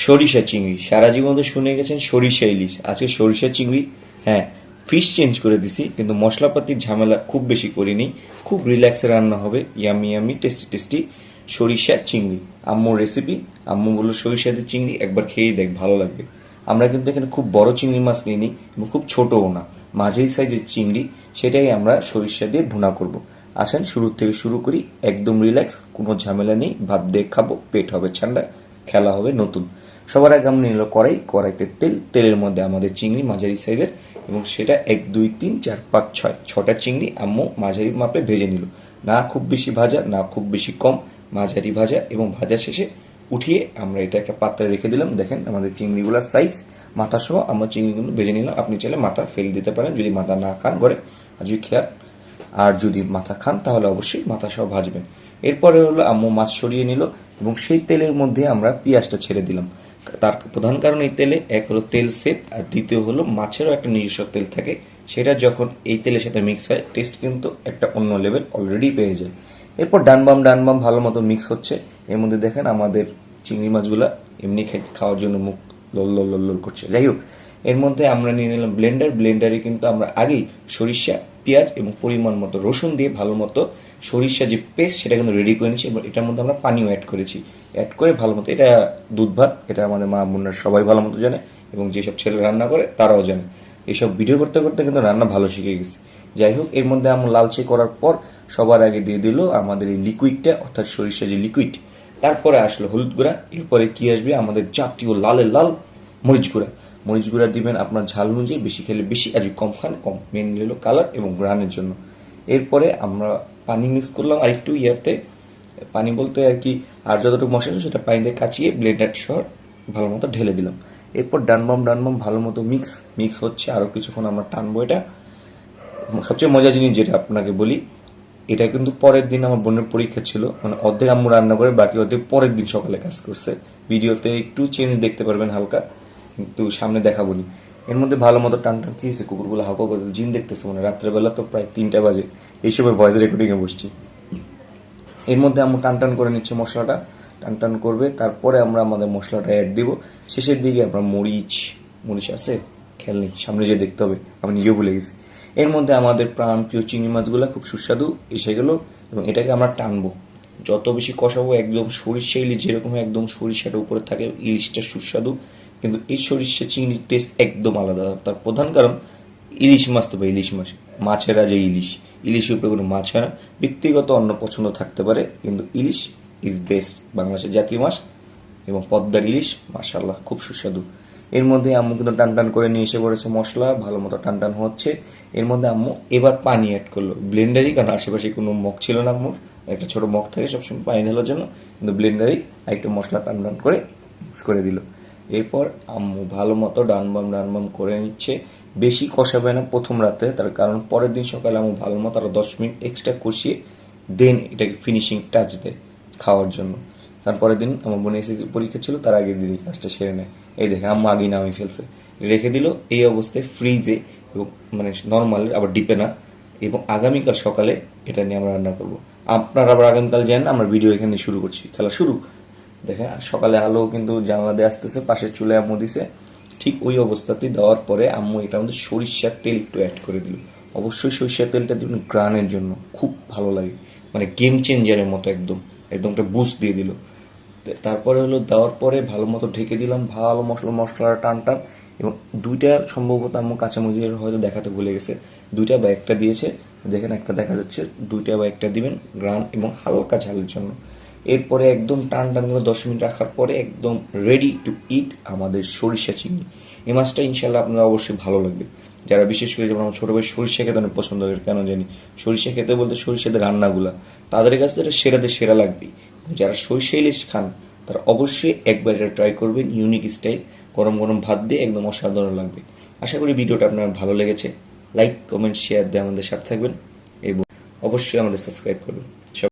সরিষা চিংড়ি সারা জীবন তো শুনে গেছেন সরিষা ইলিশ, আজকে সরিষা চিংড়ি। হ্যাঁ, ফিশ চেঞ্জ করে দিছি, কিন্তু মশলাপাতির ঝামেলা খুব বেশি করিনি। খুব রিল্যাক্সে রান্না হবে, ইয়ামি ইয়ামি টেস্টি টেস্টি সরিষা চিংড়ি। আম্মুর রেসিপি, আম্মু বললো সরিষা দিয়ে চিংড়ি একবার খেয়ে দেখ, ভালো লাগবে। আমরা কিন্তু এখানে খুব বড় চিংড়ি মাছ নিইনি এবং খুব ছোটও না, মাঝারি সাইজের চিংড়ি, সেটাই আমরা সরিষা দিয়ে ভুনা করব। আসেন শুরু থেকে শুরু করি, একদম রিল্যাক্স, কোনো ঝামেলা নেই, ভাত দিয়ে খাবো, পেট হবে ঠান্ডা, খেলা হবে নতুন। সবার আগে আমরা নিল কড়াই, কড়াইতে তেল, তেলের মধ্যে আমাদের চিংড়ি মাঝারি সাইজের, এবং সেটা 1 2 3 4 5 6 ছটা চিংড়ি আম্মু মাঝারি মাপে ভেজে নিল। না খুব বেশি ভাজা, না খুব বেশি কম, মাঝারি ভাজা, এবং ভাজা শেষে উঠিয়ে আমরা এটা একটা পাত্রে রেখে দিলাম। দেখেন আমাদের চিংড়িগুলোর সাইজ, মাথা সহ আমরা চিংড়িগুলো ভেজে নিলাম। আপনি চাইলে মাথা ফেলে দিতে পারেন যদি মাথা না খান ঘরে, আর যদি খেয়াল, আর যদি মাথা খান তাহলে অবশ্যই মাথা সহ ভাজবেন। এরপরে হলো আম্মু মাছ সরিয়ে নিল এবং সেই তেলের মধ্যে আমরা পেঁয়াজটা ছেড়ে দিলাম। তার প্রধান কারণ এই তেলে, এক হলো তেল সেভ, আর দ্বিতীয় হলো মাছেরও একটা নিজস্ব তেল থাকে, সেটা যখন এই তেলের সাথে মিক্স হয় টেস্ট কিন্তু একটা অন্য লেভেল অলরেডি পেয়ে যায়। এরপর ডানবাম ভালো মতো মিক্স হচ্ছে। এর মধ্যে দেখেন আমাদের চিংড়ি মাছগুলা এমনি খাওয়ার জন্য মুখ লল লল লল লল করছে। যাই হোক, এর মধ্যে আমরা নিয়ে নিলাম ব্লেন্ডারে কিন্তু আমরা আগেই সরিষা, পেঁয়াজ এবং পরিমাণ মতো রসুন দিয়ে ভালো মতো সরিষা যে পেস্ট সেটা কিন্তু রেডি করে নিয়েছি। এবং এটার মধ্যে আমরা পানিও অ্যাড করেছি, অ্যাড করে ভালো মতো, এটা দুধ ভাত, এটা আমাদের মা বোনরা সবাই ভালো মতো জানে, এবং যেসব ছেলে রান্না করে তারাও জানে। এইসব ভিডিও করতে করতে কিন্তু রান্না ভালো শিখে গেছি। যাই হোক, এর মধ্যে আমরা লালচে করার পর সবার আগে দিয়ে দিল আমাদের এই লিকুইডটা, অর্থাৎ সরিষা যে লিকুইড। তারপরে আসলো হলুদ গুঁড়া, এরপরে কি আসবে আমাদের জাতীয় লালে লাল মরিচ গুঁড়া। মরিচ গুঁড়া দিবেন আপনার ঝাল অনুযায়ী, বেশি খেলে বেশি, আর কম খান কম, মেনলি হলো কালার এবং গ্রানের জন্য। এরপরে আমরা পানি মিক্স করলাম আর একটু ইয়াতে, পানি বলতে আর কি, আর যতটুকু মশলা সেটা পানিতে কাচিয়ে ব্লেন্ডার সহ ভালো মতো ঢেলে দিলাম। এরপর ডানবাম ভালো মতো মিক্স হচ্ছে, আরও কিছুক্ষণ আমরা টানবো এটা। সবচেয়ে মজার জিনিস যেটা আপনাকে বলি, এটা কিন্তু পরের দিন আমার বোনের পরীক্ষা ছিল, মানে অর্ধেক আম্মু রান্না করে বাকি অর্ধেক পরের দিন সকালে কাজ করছে। ভিডিওতে একটু চেঞ্জ দেখতে পারবেন হালকা, কিন্তু সামনে দেখাবো নি। এর মধ্যে ভালো মতো টান কি হয়েছে, কুকুরগুলো হাঁকা করে জিন দেখতেছে, মানে রাত্রেবেলা তো প্রায় 3টা বাজে, এই সময় ভয়েস রেকর্ডিংয়ে বসছি। এর মধ্যে আম্মু টান করে নিচ্ছে মশলাটা, টান করবে, তারপরে আমরা আমাদের মশলাটা অ্যাড দিব। শেষের দিকে আমরা মরিচ আছে, খেয়াল নেই, সামনে যে দেখতে হবে, আমি নিজেও ভুলে গেছি। এর মধ্যে আমাদের প্রাণ প্রিয় চিংড়ি মাছগুলো খুব সুস্বাদু এসে গেল, এবং এটাকে আমরা টানবো, যত বেশি কষাবো, একদম সরিষা ইলিশ যেরকম একদম সরিষাটা উপরে থাকে, ইলিশটা সুস্বাদু, কিন্তু এই সরিষা চিংড়ির টেস্ট একদম আলাদা। তার প্রধান কারণ ইলিশ মাছ, তো ইলিশ মাছ, মাছের যে ইলিশের উপরে কোনো মাছ হয় না। ব্যক্তিগত অন্য পছন্দ থাকতে পারে, কিন্তু ইলিশ ইজ বেস্ট, বাংলাদেশের জাতীয় মাছ, এবং পদ্মার ইলিশ মাশাআল্লাহ খুব সুস্বাদু। এর মধ্যে আম্মু কিন্তু টান করে নিয়ে এসে পড়েছে মশলা, ভালো মতো টান হচ্ছে। এর মধ্যে আম্মু এবার পানি অ্যাড করলো ব্লেন্ডারই, কারণ আশেপাশে কোনো মগ ছিল না আম্মুর, একটা ছোট মগ থাকে সবসময় পানি ঢালার জন্য, কিন্তু ব্লেন্ডারই একটু মশলা টান করে মিক্স করে দিল। এরপর আম্মু ভালো মতো ডানবাম করে নিচ্ছে। বেশি কষাবে না প্রথম রাতে, তার কারণ পরের দিন সকালে আম্মু ভালো মতো আরো 10 মিনিট এক্সট্রা কষিয়ে দেন এটাকে ফিনিশিং টাচ দেয় খাওয়ার জন্য। তারপরের দিন আমার বোনের এসএসসি পরীক্ষা ছিল, তার আগের দিনই কাজটা সেরে নেয়। এই দেখে আম্মু আগেই নামিয়ে ফেলছে, রেখে দিল এই অবস্থায় ফ্রিজে, এবং মানে নর্মাল, আবার ডিপে না। এবং আগামীকাল সকালে এটা নিয়ে আমরা রান্না করবো। আপনারা আবার আগামীকাল জানেন, আমরা ভিডিও এখানে শুরু করছি, খেলা শুরু। দেখেন সকালে আলো কিন্তু জানলা দিয়ে আসতেছে, পাশের চুলে আম্মু দিছে, ঠিক ওই অবস্থাতেই দেওয়ার পরে আম্মু এটার মধ্যে সরিষার তেল একটু অ্যাড করে দিল। অবশ্যই সরিষার তেলটা দিবেন গ্রানের জন্য, খুব ভালো লাগে, মানে গেম চেঞ্জারের মতো, একদম একটা বুস্ট দিয়ে দিল। তারপরে হলো দেওয়ার পরে ভালো মতো ঢেকে দিলাম, ভালো মশলার টান, এবং দুইটা সম্ভবত আম্মু কাঁচামরিচের হয়তো দেখাতে ভুলে গেছে, দুইটা বা একটা দিয়েছে, দেখেন একটা দেখা যাচ্ছে, দুইটা বা একটা দিবেন গ্রান এবং হালকা ঝালের জন্য। এরপরে একদম টান করে 10 মিনিট রাখার পরে একদম রেডি টু ইট আমাদের সরিষা চিংড়ি। এই মাছটা ইনশাল্লাহ আপনারা অবশ্যই ভালো লাগবে, যারা বিশেষ করে যেমন আমার ছোটো ভাই সরিষা খেতে অনেক পছন্দ করে, কেন জানি, সরিষা খেতে বলতে সরিষাদের রান্নাগুলা তাদের কাছে এটা সেরা লাগবে। যারা সরিষা ইলিশ খান তারা অবশ্যই একবার এটা ট্রাই করবেন, ইউনিক স্টাইল, গরম ভাত দিয়ে একদম অসাধারণ লাগবে। আশা করি ভিডিওটা আপনার ভালো লেগেছে। লাইক কমেন্ট শেয়ার দিয়ে আমাদের সাথে থাকবেন, এবং অবশ্যই আমাদের সাবস্ক্রাইব করবেন।